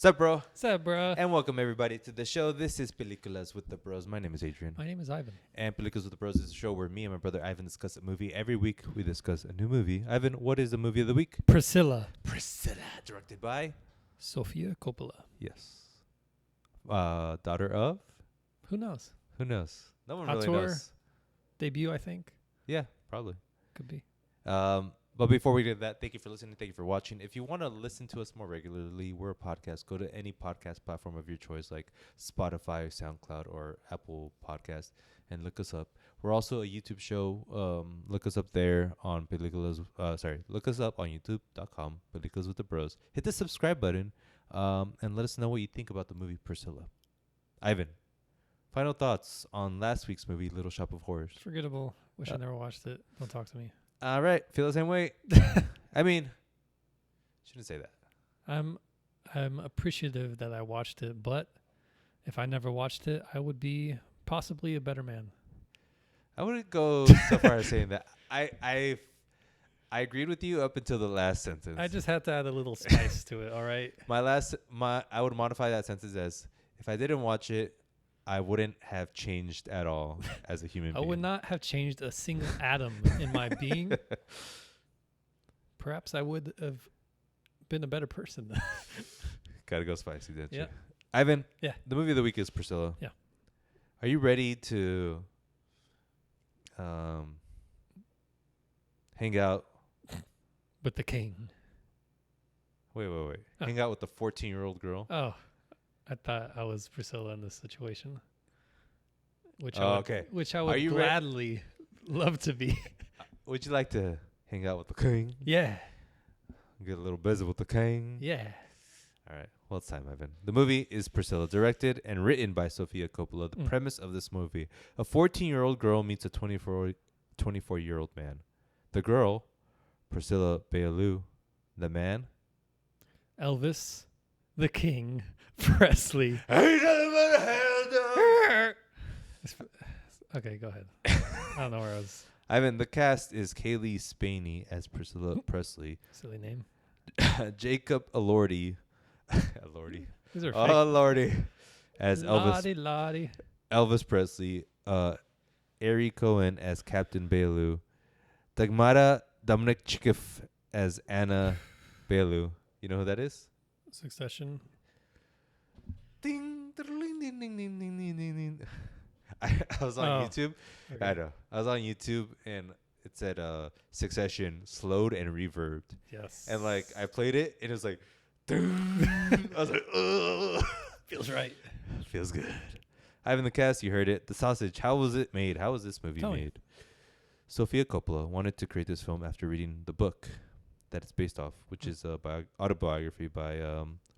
Sup, bro? What's up, bro? And welcome everybody to the show. This is Peliculas with the Bros. My name is Adrian. My name is Ivan. And Peliculas with the Bros is a show where me and my brother Ivan discuss a movie. Every week we discuss a new movie. Ivan, what is the movie of the week? Priscilla. Priscilla, directed by Sofia Coppola. Yes. Daughter of? Who knows? Who knows? No one Auteur? really knows. Debut, I think. Yeah, probably. Could be. But before we get that, thank you for listening. Thank you for watching. If you want to listen to us more regularly, we're a podcast. Go to any podcast platform of your choice, like Spotify, SoundCloud, or Apple Podcast, and look us up. We're also a YouTube show. Look us up there on Peliculas. Look us up on YouTube.com, Peliculas with the Bros. Hit the subscribe button, and let us know what you think about the movie Priscilla. Ivan, final thoughts on last week's movie, Little Shop of Horrors. Forgettable. Wish I never watched it. Don't talk to me. All right, feel the same way. I mean, shouldn't say that. I'm appreciative that I watched it, but if I never watched it, I would be possibly a better man. I wouldn't go so far as saying that. I agreed with you up until the last sentence. I just had to add a little spice to it, all right? I would modify that sentence as, if I didn't watch it, I wouldn't have changed at all as a human being. I would not have changed a single atom in my being. Perhaps I would have been a better person. Gotta go spicy, didn't you? Yeah. Ivan, Yeah. The movie of the week is Priscilla. Yeah. Are you ready to hang out? With the king. Wait. Hang out with the 14-year-old girl? Oh, I thought I was Priscilla in this situation. Which okay. Which I Are would you gladly love to be. Would you like to hang out with the king? Yeah. Get a little busy with the king? Yeah. All right. Well, it's time, Ivan. The movie is Priscilla, directed and written by Sofia Coppola. The premise of this movie: a 14-year-old girl meets a 24-year-old man. The girl, Priscilla Bealou. The man, Elvis, the King, Presley. Okay, go ahead. I don't know where I was. Ivan, the cast is Kaylee Spaney as Priscilla Presley, Silly name. Jacob Elordi, These are Lordy, as Lottie. Elvis Presley, Ari Cohen as Captain Bealou, Dagmara Dominic as Anna Bealou. You know who that is? Succession. Ding, ding, ding, ding, ding, ding, ding, ding. I was on YouTube. Okay. I know. I was on YouTube and it said Succession slowed and reverbed. Yes. And like I played it and it was like, I was like, ugh. Feels right. Feels good. Ivan, the cast, you heard it. The Sausage. How was it made? How was this movie Tell me. made? Sofia Coppola wanted to create this film after reading the book that it's based off, which is a autobiography by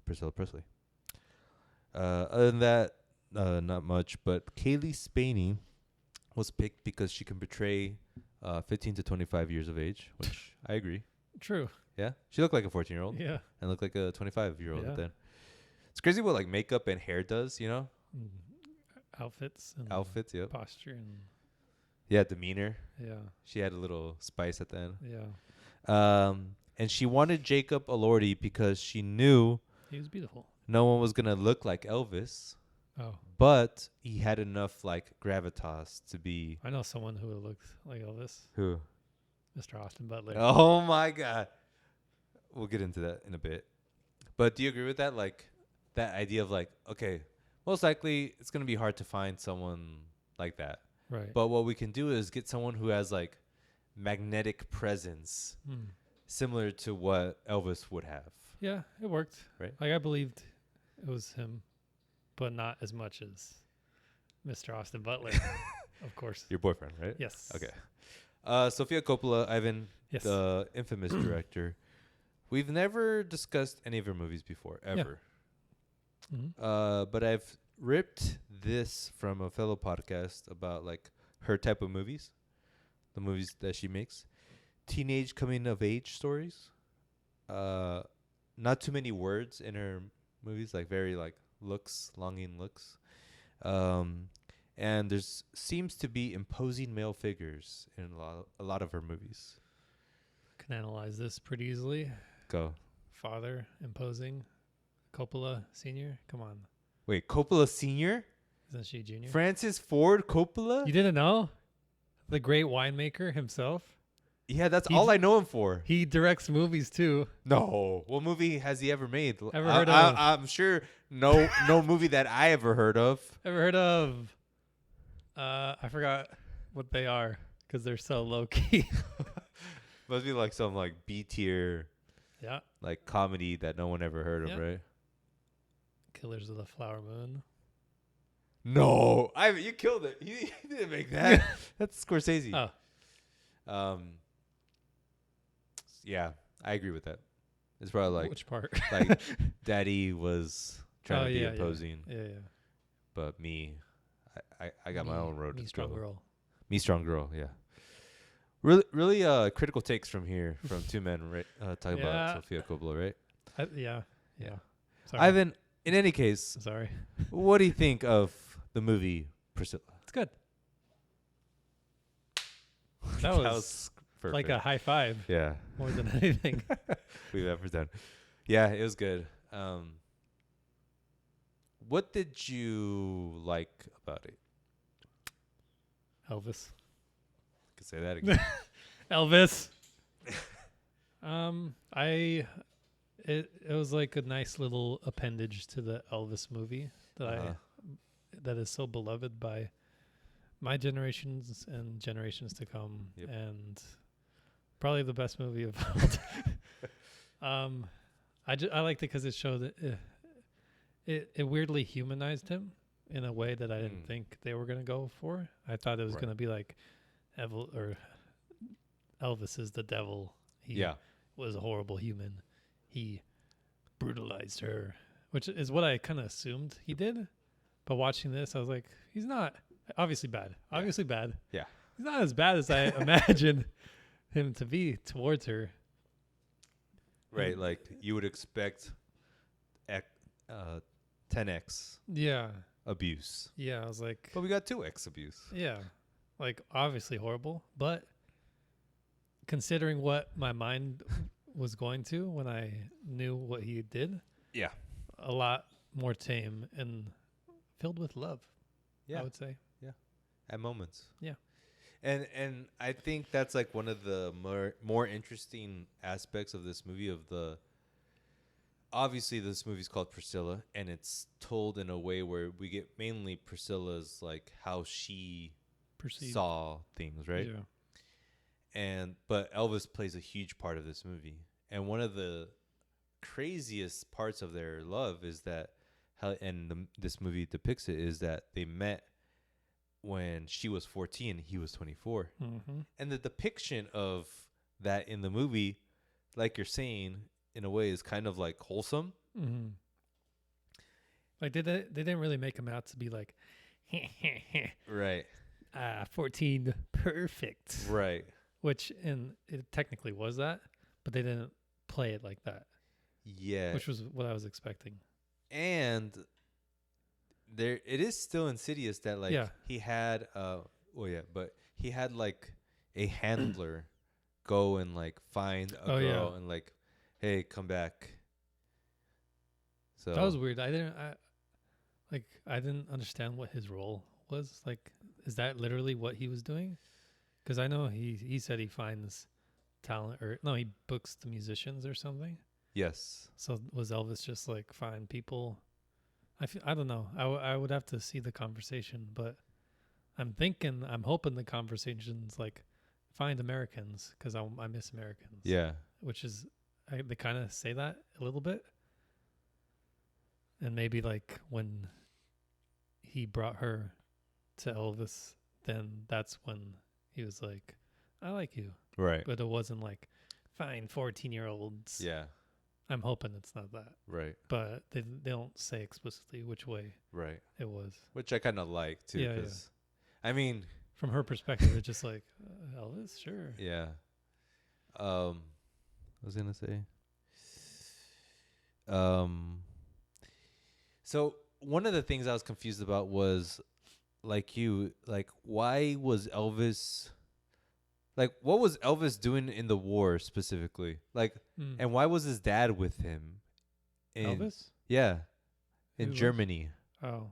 Priscilla Presley. Other than that, not much. But Kaylee Spaney was picked because she can portray 15 to 25 years of age, which I agree. True. Yeah, she looked like a 14-year-old Yeah. and looked like a 25-year-old Yeah. then. It's crazy what like makeup and hair does, you know? Outfits. And Outfits, yep. posture and Yeah, demeanor. yeah. She had a little spice at the end. Yeah. And she wanted Jacob Elordi because she knew He was beautiful. no one was gonna look like Elvis, Oh. but he had enough like gravitas to be I know someone who looked like Elvis. who? Mr. Austin Butler. Oh my God. We'll get into that in a bit. But do you agree with that? Like that idea of like, okay, most likely it's gonna be hard to find someone like that. Right. But what we can do is get someone who has like magnetic presence, similar to what Elvis would have. Yeah, it worked. Right. Like I believed it was him, but not as much as Mr. Austin Butler, of course. Your boyfriend, right? Yes. Okay. Sofia Coppola, Ivan, Yes. the infamous director. We've never discussed any of her movies before, ever. Mhm. But I've ripped this from a fellow podcast about like her type of movies, the movies that she makes. Teenage coming of age stories. Not too many words in her movies, like very like longing looks. And there's seems to be imposing male figures in a lot of her movies. Can analyze this pretty easily. Go. Father imposing, Coppola Senior. Come on, Wait, Coppola Senior? isn't she Junior? Francis Ford Coppola? You didn't know? The great winemaker himself. Yeah, that's He all d- I know him for. He directs movies too. No. What movie has he ever made? Ever heard of? I'm sure no movie that I ever heard of. Ever heard of? I forgot what they are because they're so low key. Must be like some like B tier Yeah. like comedy that no one ever heard of, Yeah. right? Killers of the Flower Moon. No, you killed it. You didn't make that. That's Scorsese. Oh, Yeah, I agree with that. It's probably like which part? like Daddy was trying to be yeah, imposing, yeah. but me, I got my own road Me to strong go. girl. Me strong girl, yeah. Really critical takes from here from two men, right? Talking Yeah. about Sofia Coppola, right? Yeah. Sorry. Ivan, in any case, Sorry. what do you think of the movie Priscilla? It's good. That was perfect. like a high five yeah more than anything. we've ever done. Yeah, it was good. What did you like about it? Elvis. I could say that again. Elvis. It was like a nice little appendage to the Elvis movie that that is so beloved by my generations and generations to come, Yep. and probably the best movie of all time. I liked it because it showed that it weirdly humanized him in a way that I didn't think they were gonna go for. I thought it was gonna be like Elvis is the devil. He was a horrible human. He brutalized her, which is what I kind of assumed he did. But watching this, I was like, he's not obviously bad. Obviously bad. Yeah. He's not as bad as I imagined him to be towards her. Right, like you would expect 10x Yeah. abuse. Yeah, I was like, But we got 2x abuse. yeah, like obviously horrible, but considering what my mind was going to when I knew what he did, Yeah. a lot more tame and filled with love. Yeah. I would say. At moments. Yeah. And I think that's like one of the more interesting aspects of this movie obviously this movie's called Priscilla, and it's told in a way where we get mainly Priscilla's like how she Perceived. saw things, right? Yeah. But Elvis plays a huge part of this movie. And one of the craziest parts of their love is that this movie depicts it is that they met when she was 14, he was 24. Mm-hmm. And the depiction of that in the movie, like you're saying, in a way is kind of like wholesome. Mm-hmm. Like they didn't really make him out to be like, Right. 14, perfect. Right. Which it technically was that, but they didn't play it like that. Yeah. Which was what I was expecting. And it is still insidious that like he had but he had like a handler go and like find a girl and like, hey, come back. So that was weird. I didn't understand what his role was. Like, is that literally what he was doing? Because I know he said he finds talent, or no, he books the musicians or something. Yes. So was Elvis just like find people? I don't know. I would have to see the conversation, but I'm hoping the conversation's like find Americans, because I miss Americans. Yeah. Which is they kind of say that a little bit, and maybe like when he brought her to Elvis, then that's when he was like, I like you. Right. But it wasn't like find 14-year-olds. Yeah. I'm hoping it's not that. Right. But they don't say explicitly which way it was. Which I kind of like too. Yeah, I mean, from her perspective, it's just like Elvis, sure. Yeah. I was gonna say. So one of the things I was confused about was, why was Elvis, what was Elvis doing in the war specifically? And why was his dad with him? Elvis? Yeah, Who in was? Germany. Oh,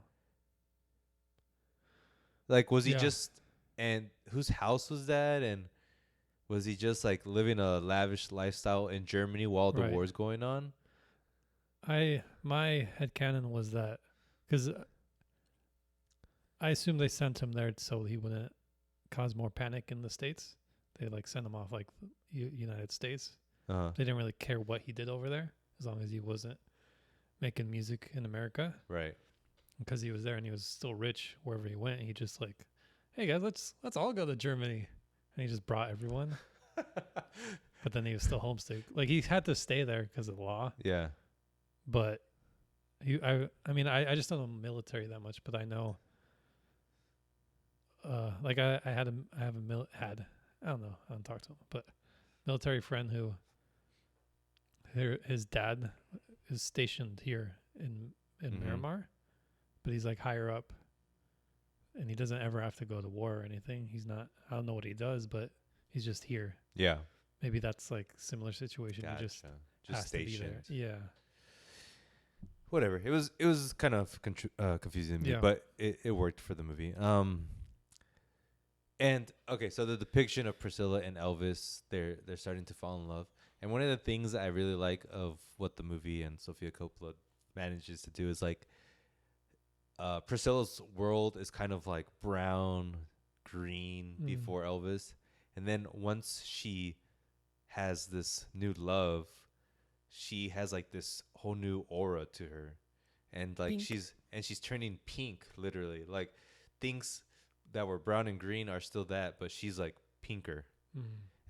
Like, was he yeah, just and whose house was that? And was he just like living a lavish lifestyle in Germany while the right. war's going on? My headcanon was that because I assume they sent him there so he wouldn't cause more panic in the states. They like sent him off like the United States. Uh-huh. They didn't really care what he did over there as long as he wasn't making music in America. Right. Because he was there and he was still rich wherever he went. He just like, hey guys, let's all go to Germany, and he just brought everyone. But then he was still homesick. Like he had to stay there because of the law. Yeah. But I mean I just don't know military that much, but I know. Like I had a I have a had I don't know I don't talk to him, but military friend who his dad is stationed here in Miramar, but he's like higher up, and he doesn't ever have to go to war or anything. He's not. I don't know what he does, but he's just here. Yeah. Maybe that's like similar situation. Gotcha. He just has stationed. to be there. Yeah. Whatever. It was kind of confusing to me, Yeah. but it worked for the movie. And okay, so the depiction of Priscilla and Elvis, they're starting to fall in love. And one of the things that I really like of what the movie and Sofia Coppola manages to do is like Priscilla's world is kind of like brown, green before Elvis. And then once she has this new love, she has like this whole new aura to her. And like Pink. she's turning pink literally. Like things that were brown and green are still that, but she's like pinker.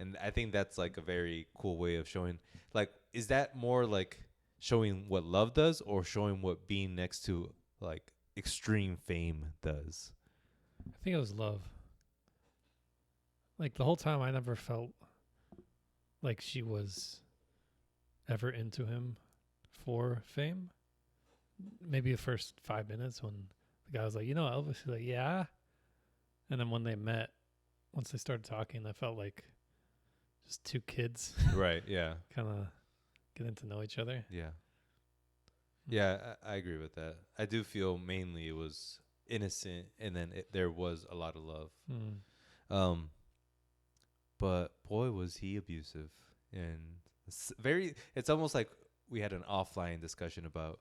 And I think that's like a very cool way of showing, like, is that more like showing what love does or showing what being next to like extreme fame does? I think it was love. Like the whole time, I never felt like she was ever into him for fame. Maybe the first 5 minutes when the guy was like, Elvis, he's like, yeah. And then when they met, once they started talking, I felt like just two kids Right. Yeah. kind of getting to know each other. Yeah. Yeah, I agree with that. I do feel mainly it was innocent, and then there was a lot of love. But boy, was he abusive, and it's almost like we had an offline discussion about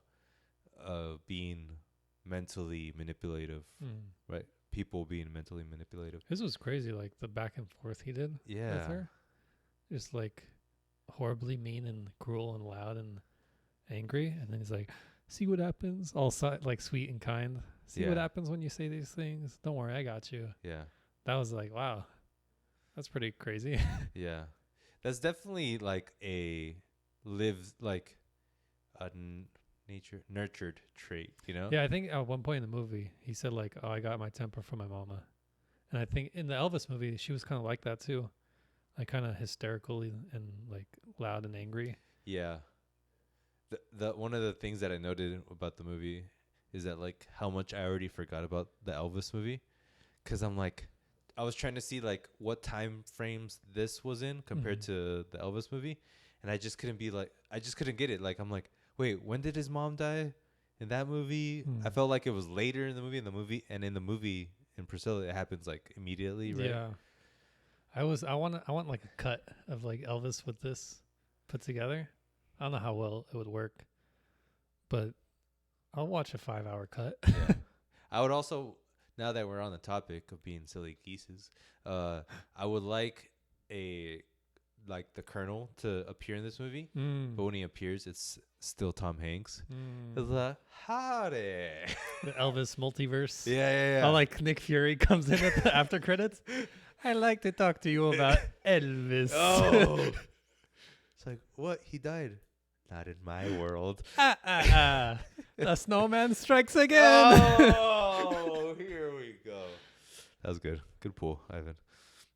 being mentally manipulative, right? People being mentally manipulative. His was crazy, like the back and forth he did with her. Just like horribly mean and cruel and loud and angry. And then he's like, see what happens? All like sweet and kind. See what happens when you say these things? Don't worry, I got you. Yeah. That was like, wow. That's pretty crazy. Yeah. That's definitely like a nurtured trait, Yeah, I think at one point in the movie, he said like, oh, I got my temper from my mama. And I think in the Elvis movie, she was kind of like that too. Like kind of hysterical and like loud and angry. Yeah. The one of the things that I noted about the movie is that like how much I already forgot about the Elvis movie, because I'm like, I was trying to see like what time frames this was in compared to the Elvis movie, and I just couldn't get it. Like I'm like, wait, when did his mom die in that movie? I felt like it was later in the movie. And in the movie in Priscilla, it happens like immediately, right? Yeah. I want like a cut of like Elvis with this put together. I don't know how well it would work, but I'll watch a 5-hour cut. Yeah. I would also, now that we're on the topic of being silly geeses, I would like the Colonel to appear in this movie, but when he appears, it's still Tom Hanks. It's like, howdy. The Elvis multiverse. Yeah. How like Nick Fury comes in at the after credits. I'd like to talk to you about Elvis. Oh. It's like, what? He died. Not in my world. The snowman strikes again. Oh, here we go. That was good. Good pull, Ivan.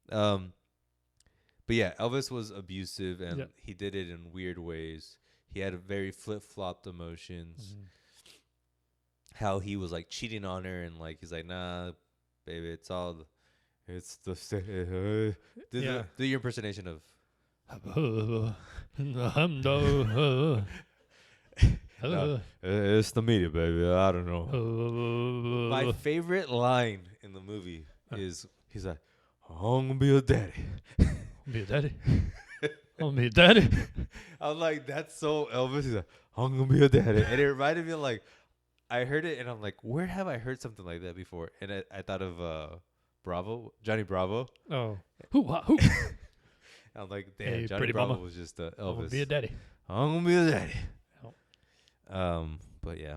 But yeah, Elvis was abusive, and he did it in weird ways. He had a very flip-flopped emotions. How he was like cheating on her, and like he's like, nah, baby, it's the do your impersonation of No, it's the media, baby. I don't know. My favorite line in the movie is he's like, "I'm gonna be a daddy." Be a daddy. I'm be a daddy. I'm like, that's so Elvis. He's like, "I'm gonna be a daddy," and it reminded me of like, I heard it and I'm like, where have I heard something like that before? And I thought of Bravo, Johnny Bravo. Oh, who? I'm like, damn, Hey, Johnny pretty Bravo mama. was just I'm Elvis. gonna be a daddy. I'm gonna be a daddy. Oh. But yeah.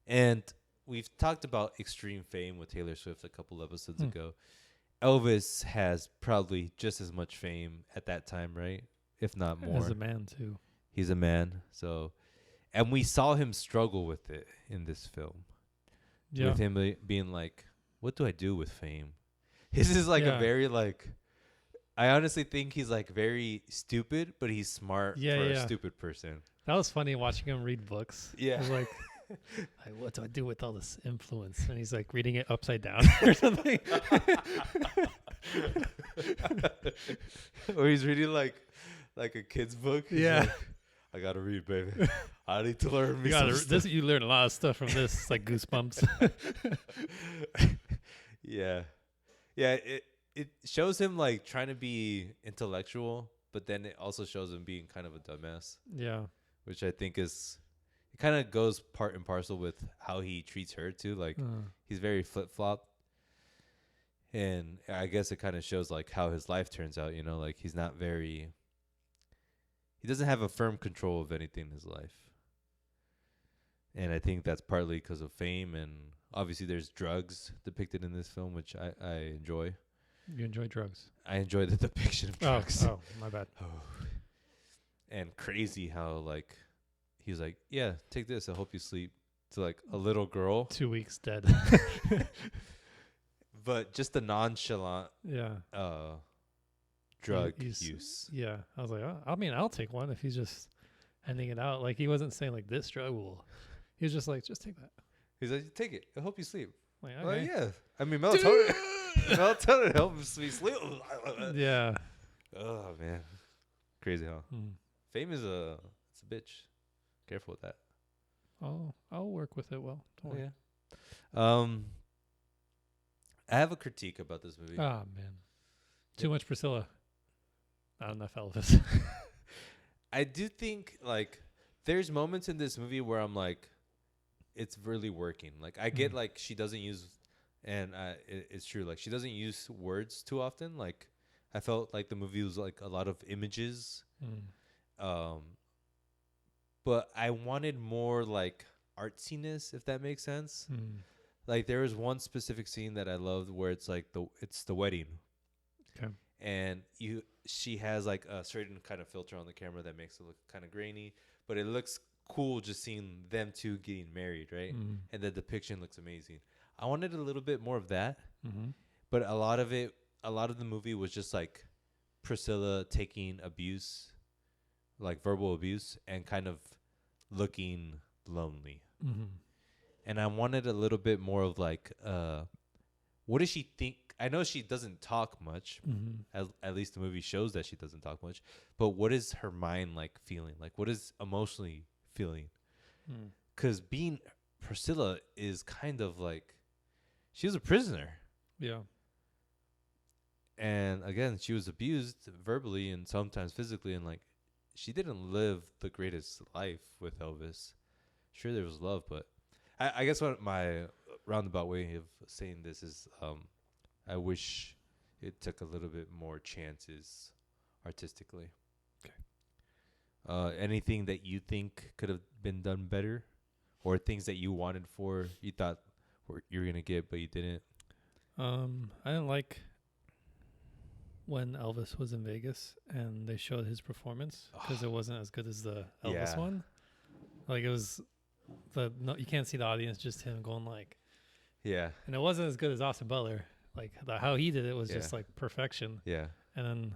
And we've talked about extreme fame with Taylor Swift a couple episodes ago. Elvis has probably just as much fame at that time, right? If not more. As a man too. He's a man, so, and we saw him struggle with it in this film. Yeah. With him being like, "What do I do with fame?" His is like a very like. I honestly think he's like very stupid, but he's smart for a stupid person. That was funny watching him read books. Yeah. It was like, what do I do with all this influence? And he's like reading it upside down or something. Or he's reading like a kid's book. He's like, I gotta read, baby. I need to learn me some stuff. You learn a lot of stuff from this. It's like Goosebumps. Yeah. It shows him like trying to be intellectual, but then it also shows him being kind of a dumbass. Yeah. Which I think it kind of goes part and parcel with how he treats her too. Like he's very flip-flop. And I guess it kind of shows like how his life turns out, like he doesn't have a firm control of anything in his life. And I think that's partly because of fame, and obviously there's drugs depicted in this film, which I enjoy. You enjoy drugs? I enjoy the depiction of drugs. Oh, my bad. And crazy how like he was like, yeah, take this, I hope you sleep, to like a little girl. 2 weeks dead. But just the nonchalant drug use. Yeah. I was like, I'll take one if he's just ending it out. Like he wasn't saying like this drug will. He was just like, just take that. He's like, take it, I hope you sleep. Like, okay. Yeah. I mean, melatonin. Melatonin helps me sleep. Yeah. Oh man, crazy, huh? Fame is it's a bitch. Careful with that. Oh, I'll work with it well. Don't worry. Yeah. I have a critique about this movie. Oh man, too much Priscilla. Not enough Elvis. I do think like there's moments in this movie where I'm like, it's really working. Like I get like she doesn't use. And it's true. Like she doesn't use words too often. Like I felt like the movie was like a lot of images. But I wanted more like artsiness, if that makes sense. Like there was one specific scene that I loved where it's like it's the wedding. Okay. And she has like a certain kind of filter on the camera that makes it look kind of grainy, but it looks cool just seeing them two getting married, right? And the depiction looks amazing. I wanted a little bit more of that, but a lot of the movie was just like Priscilla taking abuse, like verbal abuse, and kind of looking lonely. And I wanted a little bit more of like, what does she think? I know she doesn't talk much, at least the movie shows that she doesn't talk much, but what is her mind like feeling? Like what is emotionally feeling? Because being Priscilla is kind of like, she was a prisoner. Yeah. And again, she was abused verbally and sometimes physically. And like, she didn't live the greatest life with Elvis. Sure, there was love, but I guess what my roundabout way of saying this is, I wish it took a little bit more chances artistically. Okay. Anything that you think could have been done better, or things that you wanted for, you thought you were gonna get but you didn't? I didn't like when Elvis was in Vegas and they showed his performance because it wasn't as good as the Elvis one. Like it was you can't see the audience, just him going like, and it wasn't as good as Austin Butler. Like how he did it was just like perfection. Yeah. And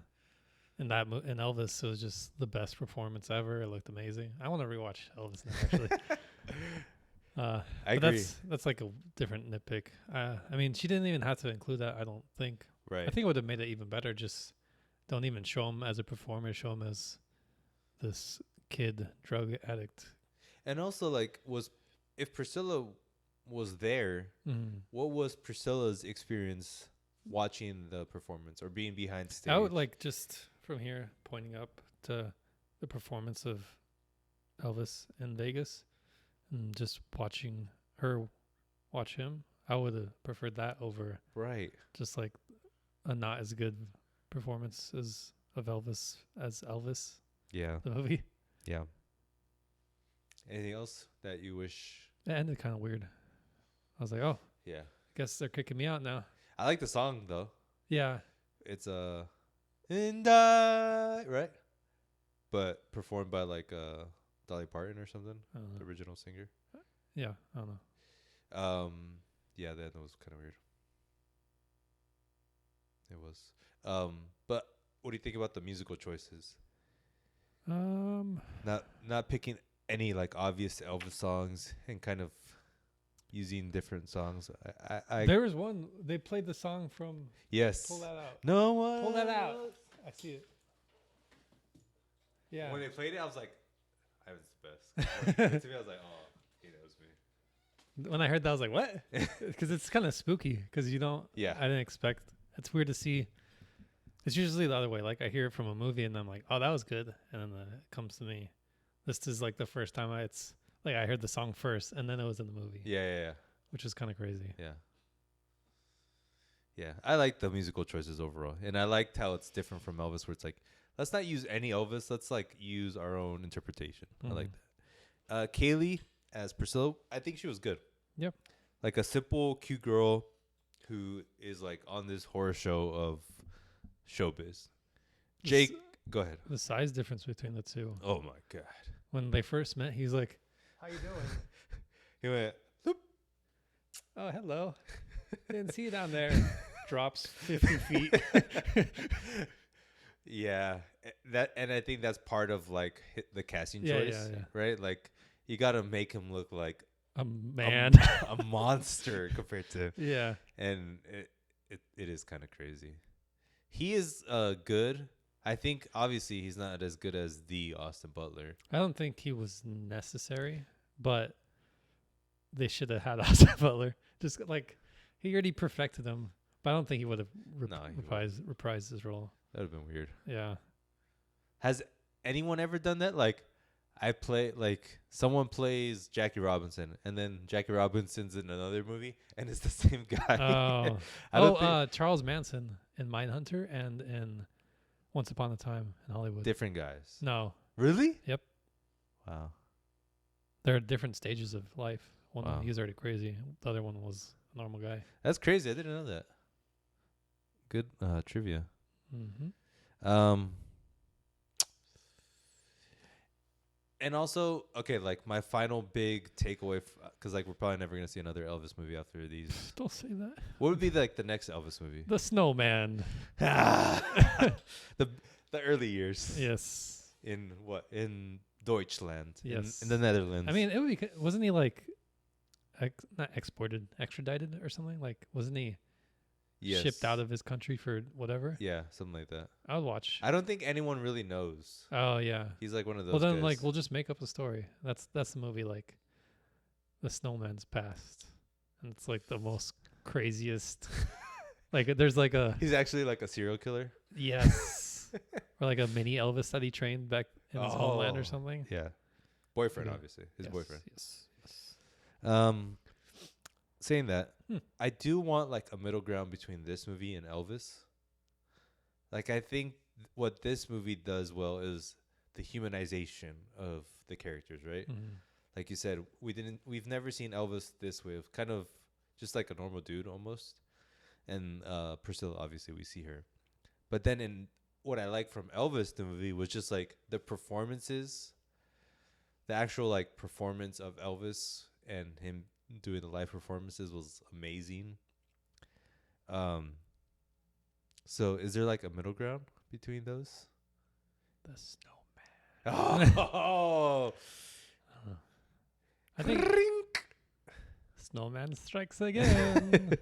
then in Elvis, it was just the best performance ever. It looked amazing. I want to rewatch Elvis now, actually. I agree. That's like a different nitpick. I mean, she didn't even have to include that, I don't think. Right. I think it would have made it even better. Just don't even show him as a performer. Show him as this kid drug addict. And also, like, if Priscilla was there, what was Priscilla's experience watching the performance or being behind stage? I would like just from here pointing up to the performance of Elvis in Vegas and just watching her watch him. I would have preferred that over just like a not as good performance as of Elvis as Elvis. Yeah. The movie. Yeah. Anything else that you wish? It ended kind of weird. I was like, oh, Yeah. guess they're kicking me out now. I like the song though. Yeah. It's and I, right? But performed by like Dolly Parton or something, I don't the know. original singer. Yeah, I don't know. Yeah, that was kind of weird. It was. But what do you think about the musical choices? Not picking any like obvious Elvis songs and kind of using different songs. I There was one they played the song from. yes. Pull that out. No one. Pull that out. I see it. Yeah. When they played it, I was like, "Ivan's the best." When he played it to me, I was like, "Oh, he knows me." When I heard that, I was like, "What?" Because it's kind of spooky. Because you don't. Yeah. I didn't expect. It's weird to see. It's usually the other way. Like I hear it from a movie, and I'm like, "Oh, that was good," and then it comes to me. This is like the first time it's like I heard the song first, and then it was in the movie. Yeah. Which is kind of crazy. Yeah. Yeah. I like the musical choices overall, and I liked how it's different from Elvis, where it's like, let's not use any Elvis. Let's like use our own interpretation. I like that. Kaylee as Priscilla, I think she was good. Yep. Like a simple, cute girl who is like on this horror show of showbiz. Jake, go ahead. The size difference between the two. Oh my God. When they first met, he's like, "How you doing?" He went, "Loop." "Oh, hello. Didn't see you down there." Drops 50 feet. Yeah. And I think that's part of like the casting Yeah, choice, yeah. right? Like you got to make him look like A man. a monster compared to, Yeah. and it is kind of crazy. He is good. I think obviously he's not as good as the Austin Butler. I don't think he was necessary, but they should have had Austin Butler. Just like he already perfected him, but I don't think he would have reprised his role. That would have been weird. Yeah. Has anyone ever done that? Like someone plays Jackie Robinson, and then Jackie Robinson's in another movie, and it's the same guy. Charles Manson in Mindhunter and in Once Upon a Time in Hollywood. Different guys. No. Really? Yep. Wow. There are different stages of life. One Wow. he was already crazy. The other one was a normal guy. That's crazy. I didn't know that. Good trivia. Mm-hmm. And also, okay, like my final big takeaway, because like we're probably never gonna see another Elvis movie after these. Don't say that. What would be like the next Elvis movie? The Snowman. the early years. Yes. In Deutschland. Yes. In the Netherlands. I mean, it would be, wasn't he like not extradited or something? Like, wasn't he shipped out of his country for whatever? Yeah, something like that. I would watch. I don't think anyone really knows. Oh yeah. He's like one of those. Well then, guys. like, we'll just make up a story. That's the movie. Like, the Snowman's past, and it's like the most craziest. Like, there's like a he's actually like a serial killer. yes, or like a mini Elvis that he trained back in his homeland or something. Yeah, boyfriend, Yeah. obviously his Yes, boyfriend. Yes. Saying that, I do want like a middle ground between this movie and Elvis. Like I think what this movie does well is the humanization of the characters, right? Mm-hmm. Like you said, we've never seen Elvis this way of kind of just like a normal dude almost. And Priscilla, obviously we see her. But then in what I like from Elvis the movie was just like the performances, the actual like performance of Elvis and him doing the live performances was amazing. So is there like a middle ground between those? The Snowman. Oh, I think Snowman strikes again.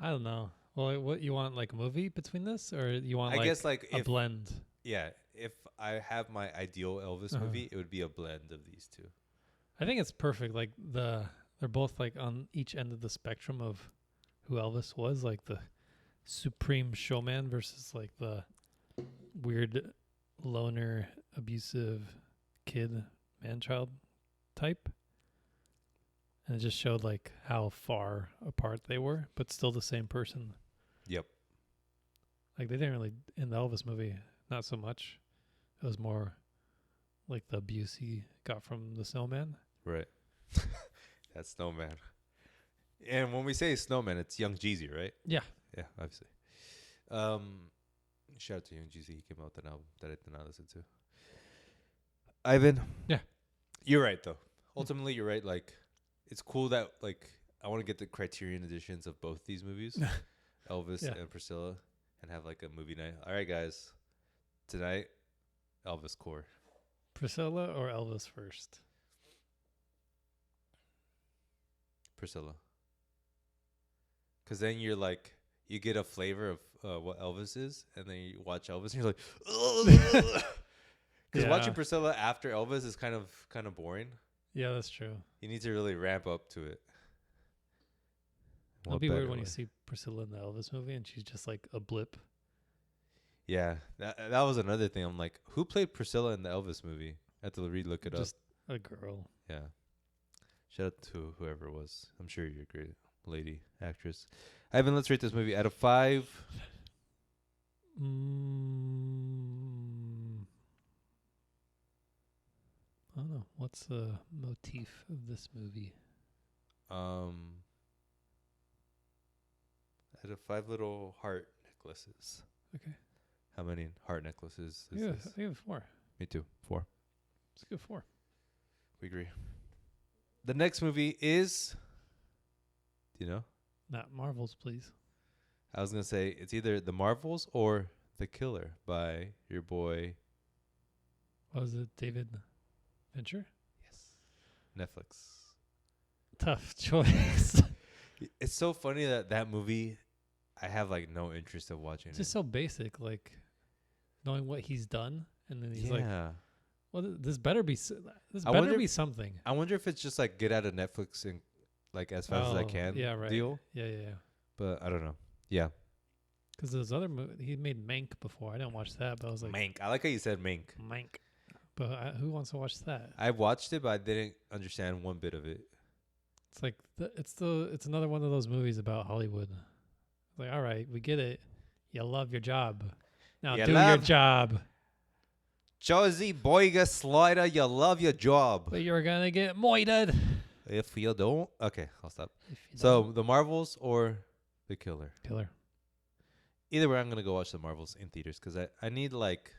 I don't know. Well, what you want, like a movie between this, or you want I like guess like a blend? yeah, if I have my ideal Elvis movie, it would be a blend of these two. I think it's perfect. Like they're both like on each end of the spectrum of who Elvis was, like the supreme showman versus like the weird loner, abusive kid, man-child type. And it just showed like how far apart they were, but still the same person. Yep. Like they didn't really in the Elvis movie, not so much. It was more like the abuse he got from the snowman. Right. That's Snowman. And when we say Snowman, it's Young Jeezy, right? Yeah. Yeah, obviously. Shout out to Young Jeezy. He came out with an album that I did not listen to. Ivan. Yeah. You're right, though. Ultimately, you're right. Like, it's cool that, like, I want to get the Criterion editions of both these movies, Elvis and Priscilla, and have, like, a movie night. All right, guys. Tonight, Elvis core. Priscilla or Elvis first? Priscilla. Because then you're like, you get a flavor of what Elvis is, and then you watch Elvis, and you're like, ugh. Because watching Priscilla after Elvis is kind of boring. Yeah, that's true. You need to really ramp up to it. It'll be weird when you see Priscilla in the Elvis movie, and she's just like a blip. Yeah, that was another thing. I'm like, who played Priscilla in the Elvis movie? I have to look it up. Just a girl. Yeah. Shout out to whoever it was. I'm sure you're a great lady actress. Ivan, let's rate this movie out of 5. I don't know. What's the motif of this movie? Out of 5 little heart necklaces. Okay. How many heart necklaces is this? I give 4. Me too. 4. It's a good 4. We agree. The next movie is, do you know? Not Marvels, please. I was going to say it's either The Marvels or The Killer by your boy. What was it, David Fincher? Yes. Netflix. Tough choice. It's so funny that movie, I have like no interest of watching It's just so basic, like knowing what he's done. And then he's like, well, this better be be something. I wonder if it's just like get out of Netflix and like as fast as I can deal. Yeah. But I don't know. Yeah. Because those other movies, he made Mank before. I didn't watch that, but I was like, Mank. I like how you said Mank. Mank. But who wants to watch that? I watched it, but I didn't understand one bit of it. It's like it's another one of those movies about Hollywood. Like, all right, we get it. You love your job. Now do your job. Josie Boyga Slider, you love your job. But you're gonna get moited. If you don't, okay, I'll stop. So The Marvels or The Killer? Killer. Either way, I'm gonna go watch The Marvels in theaters because I need like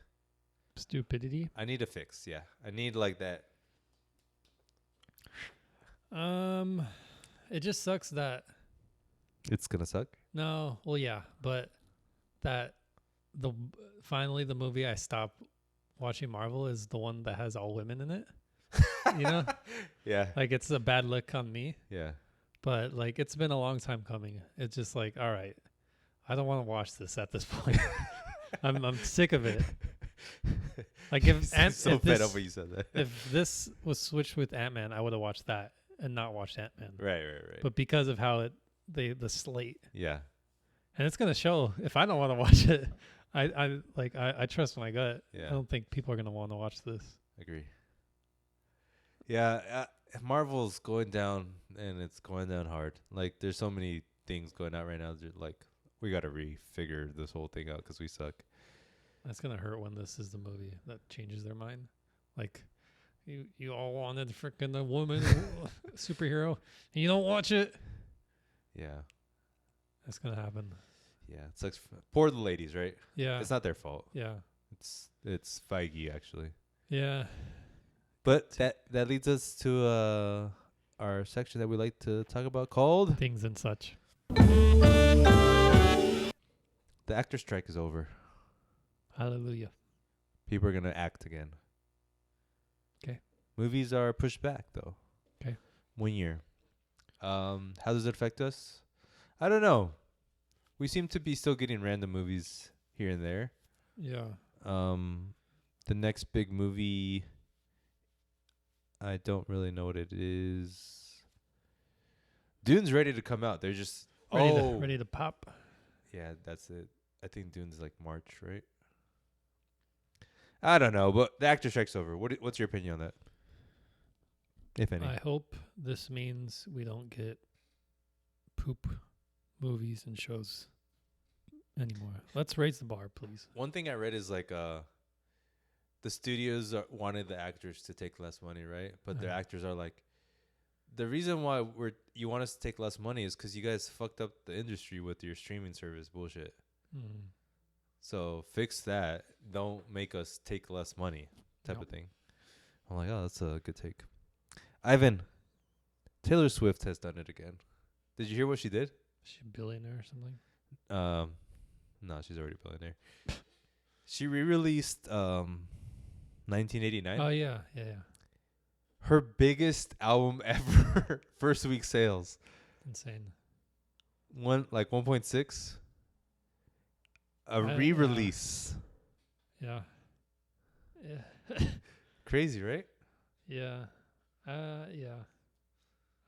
stupidity. I need a fix. Yeah, I need like that. It just sucks that it's gonna suck. No, well, yeah, but that finally the movie I stopped watching Marvel is the one that has all women in it. You know? Yeah. Like it's a bad look on me. Yeah. But like it's been a long time coming. It's just like, all right, I don't want to watch this at this point. I'm sick of it. Like if fed up when you said that. If this was switched with Ant-Man, I would have watched that and not watched Ant-Man. Right. But because of how the slate. Yeah. And it's gonna show if I don't want to watch it. I trust my gut. Yeah. I don't think people are gonna want to watch this. Agree. Yeah, Marvel's going down, and it's going down hard. Like, there's so many things going out right now. Like, we got to refigure this whole thing out because we suck. That's gonna hurt when this is the movie that changes their mind. Like, you all wanted freaking a woman superhero, and you don't watch it. Yeah, that's gonna happen. Yeah, it sucks. Poor the ladies, right? Yeah, it's not their fault. Yeah, it's Feige actually. Yeah. But that leads us to our section that we like to talk about called Things and Such. The actor strike is over. Hallelujah. People are going to act again. Okay. Movies are pushed back, though. Okay. 1 year. How does it affect us? I don't know. We seem to be still getting random movies here and there. Yeah. The next big movie, I don't really know what it is. Dune's ready to come out. They're just ready to pop. Yeah, that's it. I think Dune's like March, right? I don't know, but the actor strike's over. What's your opinion on that? If any. I hope this means we don't get poop movies and shows anymore. Let's raise the bar, please. One thing I read is like the studios wanted the actors to take less money, right? But the actors are like, the reason why you want us to take less money is because you guys fucked up the industry with your streaming service bullshit. Mm. So fix that. Don't make us take less money, type of thing. I'm like, oh, that's a good take. Ivan, Taylor Swift has done it again. Did you hear what she did? Is she a billionaire or something? No, she's already a billionaire. She re-released 1989. Oh yeah. Her biggest album ever. First week sales. Insane. 1.6. A re-release. Yeah. Crazy, right? Yeah. Yeah.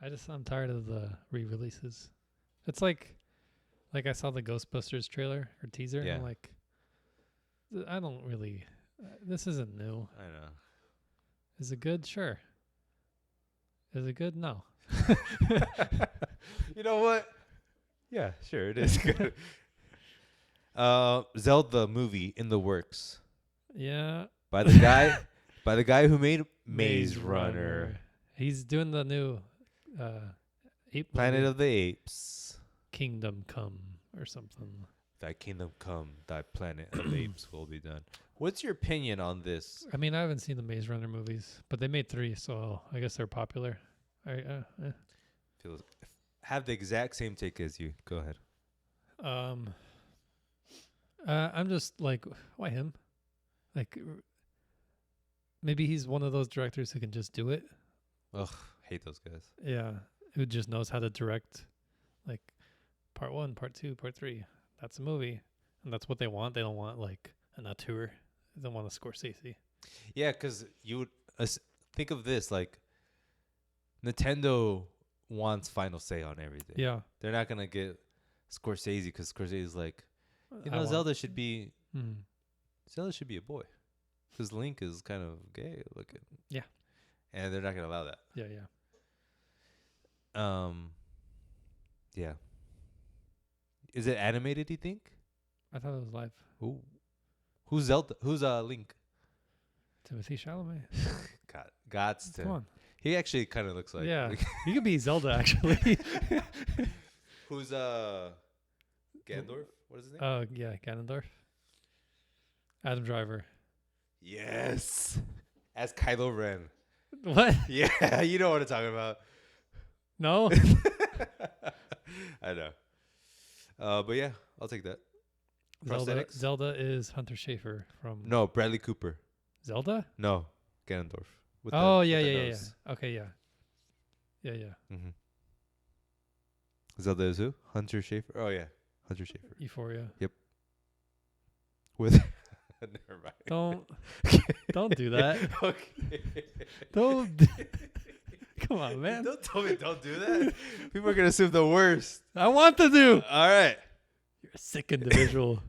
I'm tired of the re-releases. It's like I saw the Ghostbusters trailer or teaser. Yeah. And I'm like, I don't really. This isn't new. I know. Is it good? Sure. Is it good? No. You know what? Yeah, sure, it is good. Zelda movie in the works Yeah. by the guy who made Maze Runner. He's doing the new ape Planet movie, of the Apes. Kingdom Come or something. Thy kingdom come, thy planet of apes will be done. What's your opinion on this? I mean, I haven't seen the Maze Runner movies, but they made 3, so I guess they're popular. Have the exact same take as you. Go ahead. I'm just like, why him? Like, maybe he's one of those directors who can just do it. Ugh, hate those guys. Yeah, who just knows how to direct, like, part 1, part 2, part 3. That's a movie, and that's what they want. They don't want like an auteur. They don't want a Scorsese. Yeah, because you would think of this like Nintendo wants final say on everything. Yeah, They're not gonna get Scorsese because Scorsese's like, Zelda should be a boy, because Link is kind of gay looking. Yeah, and they're not gonna allow that. Yeah. Yeah. Is it animated? Do you think? I thought it was live. Ooh. Who's Zelda? Who's Link? Timothy Chalamet. Gots to. Come on. He actually kind of looks like. Yeah, Link. he could be Zelda actually. Who's Gandorf? What is his name? Yeah, Ganondorf. Adam Driver. Yes. As Kylo Ren. What? Yeah, you know what I'm talking about. No. I know. But yeah, I'll take that. Zelda is Hunter Schafer from. No, Bradley Cooper. Zelda? No, Ganondorf. Yeah. Okay, yeah. Mm-hmm. Zelda is who? Hunter Schafer. Oh yeah, Hunter Schafer. Euphoria. Yep. With. Never mind. Don't do that. Okay. Don't. Come on, man. Don't tell me don't do that. People are gonna assume the worst. I want to do. All right. You're a sick individual.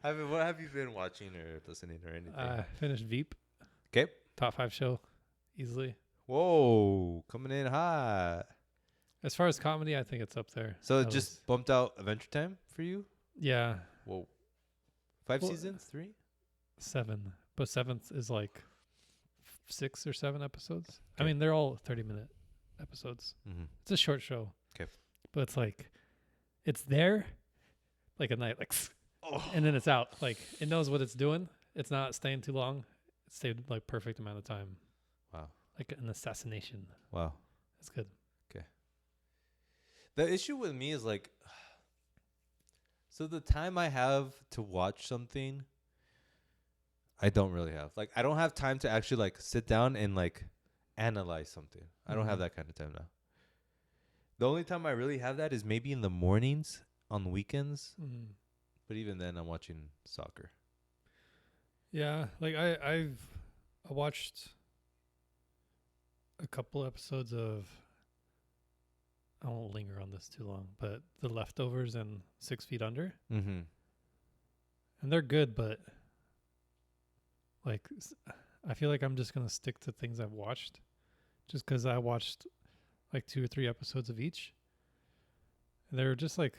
What have you been watching or listening or anything? Finished Veep. Okay. Top 5 show, easily. Whoa, coming in hot. As far as comedy, I think it's up there. So it just bumped out Adventure Time for you? Yeah. Whoa. 5 seasons? 3? 7. But 7th is like 6 or 7 episodes. Okay. I mean, they're all 30-minute episodes. Mm-hmm. It's a short show. Okay. But it's like, it's there like a night, like, and then it's out. Like, it knows what it's doing. It's not staying too long. It stayed like perfect amount of time. Wow. Like an assassination. Wow. That's good. Okay. The issue with me is like, so the time I have to watch something, I don't really have. Like, I don't have time to actually like sit down and like analyze something. I don't have that kind of time now. The only time I really have that is maybe in the mornings on the weekends. Mm-hmm. But even then, I'm watching soccer. Yeah, like I watched a couple episodes of. I won't linger on this too long, but The Leftovers and 6 Feet Under, Mm-hmm. and they're good, but like I feel like I'm just gonna stick to things I've watched, just because I watched like 2 or 3 episodes of each. And they're just like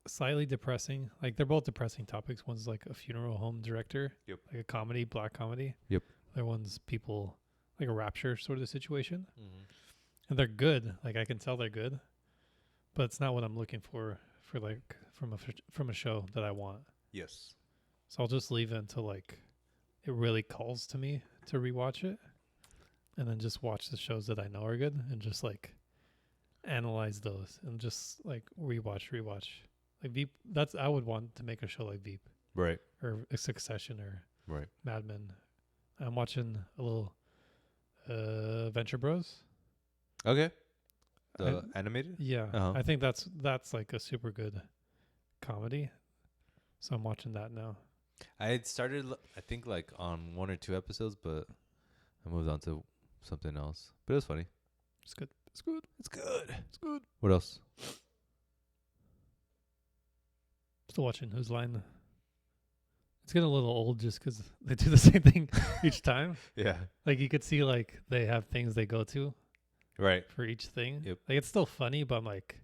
slightly depressing. Like they're both depressing topics. One's like a funeral home director, Yep. like a comedy, black comedy. Yep. The other one's people like a rapture sort of situation, Mm-hmm. and they're good. Like I can tell they're good, but it's not what I'm looking for like from a show that I want. Yes. So I'll just leave it until like it really calls to me to rewatch it, and then just watch the shows that I know are good and just like analyze those and just like rewatch. Like Veep, I would want to make a show like Veep Right. or a Succession or Right. Mad Men. I'm watching a little Venture Bros. Okay. The animated? Yeah, Uh-huh. I think that's like a super good comedy. So I'm watching that now. I had started, I think, like on 1 or 2 episodes, but I moved on to something else. But it was funny. It's good. It's good. It's good. It's good. What else? Still watching Whose Line. It's getting a little old just because they do the same thing each time. Yeah. Like you could see like they have things they go to Right. for each thing. Yep. Like it's still funny, but I'm like,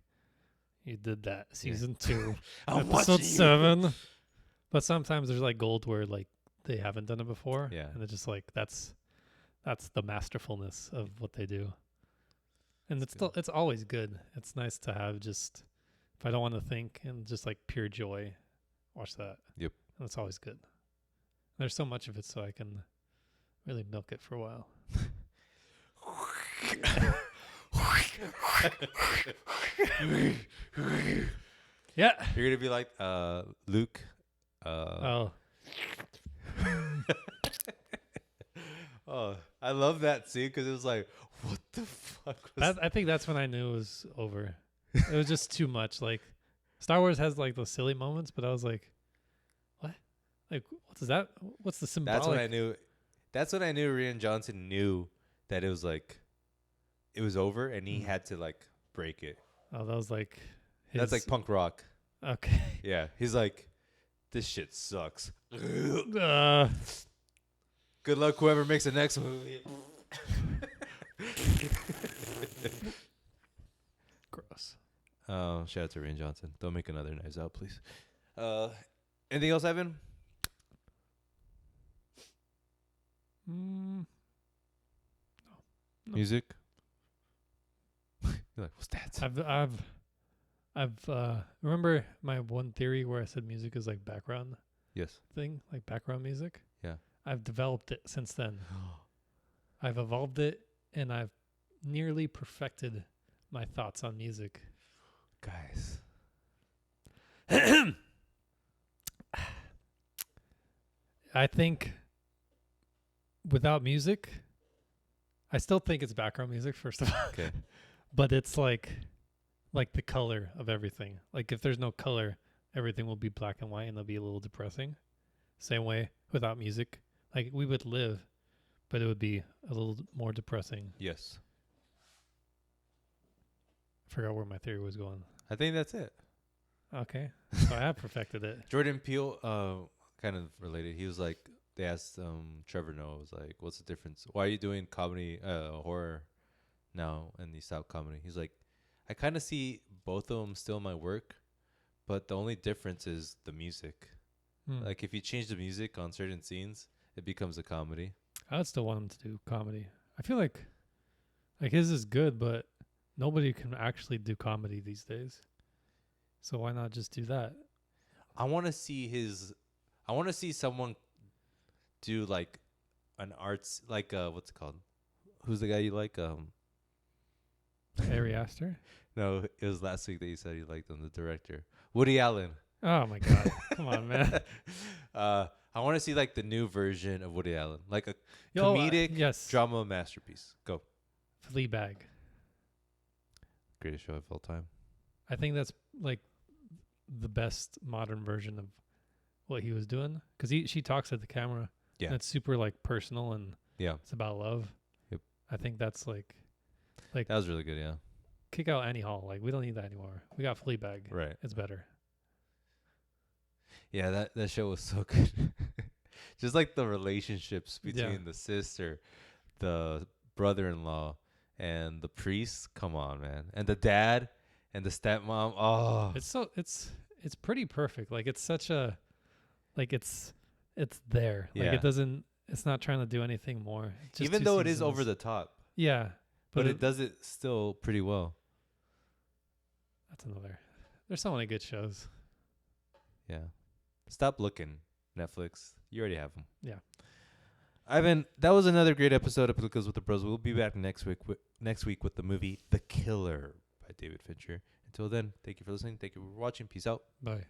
you did that season 2, I'm episode watching you. 7. But sometimes there's like gold where like they haven't done it before. Yeah. And it's just like that's the masterfulness of what they do. And That's it's always good. It's nice to have just if I don't want to think and just like pure joy, watch that. Yep. And it's always good. There's so much of it, so I can really milk it for a while. Yeah. You're gonna be like Luke. Oh, Oh, I love that scene because it was like, what the fuck was I think that's when I knew it was over. It was just too much. Like Star Wars has like those silly moments, but I was like, what? Like, what is that? What's the symbolic? That's when I knew. That's when I knew Rian Johnson knew that it was like, it was over, and he had to like break it. Oh, that was like. That's like punk rock. Okay. Yeah, he's like, this shit sucks. Good luck, whoever makes the next movie. Gross. Shout out to Rian Johnson. Don't make another Knives Out, please. Anything else, Evan? No. Music. You're like, what's that? I've remember my one theory where I said music is like background Yes. thing, like background music. Yeah. I've developed it since then. I've evolved it, and I've nearly perfected my thoughts on music. Guys. I think without music, I still think it's background music, first of all. Okay. But it's like the color of everything. Like if there's no color, everything will be black and white and it'll be a little depressing. Same way without music. Like we would live, but it would be a little more depressing. Yes. I forgot where my theory was going. I think that's it. Okay. So I have perfected it. Jordan Peele, kind of related. He was like, they asked Trevor Noah, was like, what's the difference? Why are you doing comedy, horror now and you stop comedy? He's like, I kind of see both of them still in my work, but the only difference is the music. Like if you change the music on certain scenes, it becomes a comedy. I would still want him to do comedy. I feel like his is good, but nobody can actually do comedy these days. So why not just do that? I want to see someone do like an arts, like what's it called? Who's the guy you like? Ari Aster? No, it was last week that you said you liked him, the director. Woody Allen. Oh my God. Come on, man. I want to see like the new version of Woody Allen, like a Yo, comedic yes. drama masterpiece. Go. Fleabag. Greatest show of all time. I think that's like the best modern version of what he was doing, because she talks at the camera. Yeah. And it's super like personal, and Yeah. it's about love. Yep. I think that's like That was really good. Yeah. kick out Annie Hall. Like, we don't need that anymore. We got Fleabag. Right. It's better. Yeah, that show was so good. Just like the relationships between Yeah. the sister, the brother-in-law, and the priest. Come on, man. And the dad and the stepmom. Oh. It's pretty perfect. Like, it's such a, like, it's there. Like, Yeah. it's not trying to do anything more. It's just Even 2 though it is seasons. over the top. Yeah. But it does it still pretty well. That's another. There's so many good shows. Yeah. Stop looking, Netflix. You already have them. Yeah. Ivan, that was another great episode of Peliculas with the Bros. We'll be back next week with the movie The Killer by David Fincher. Until then, thank you for listening. Thank you for watching. Peace out. Bye.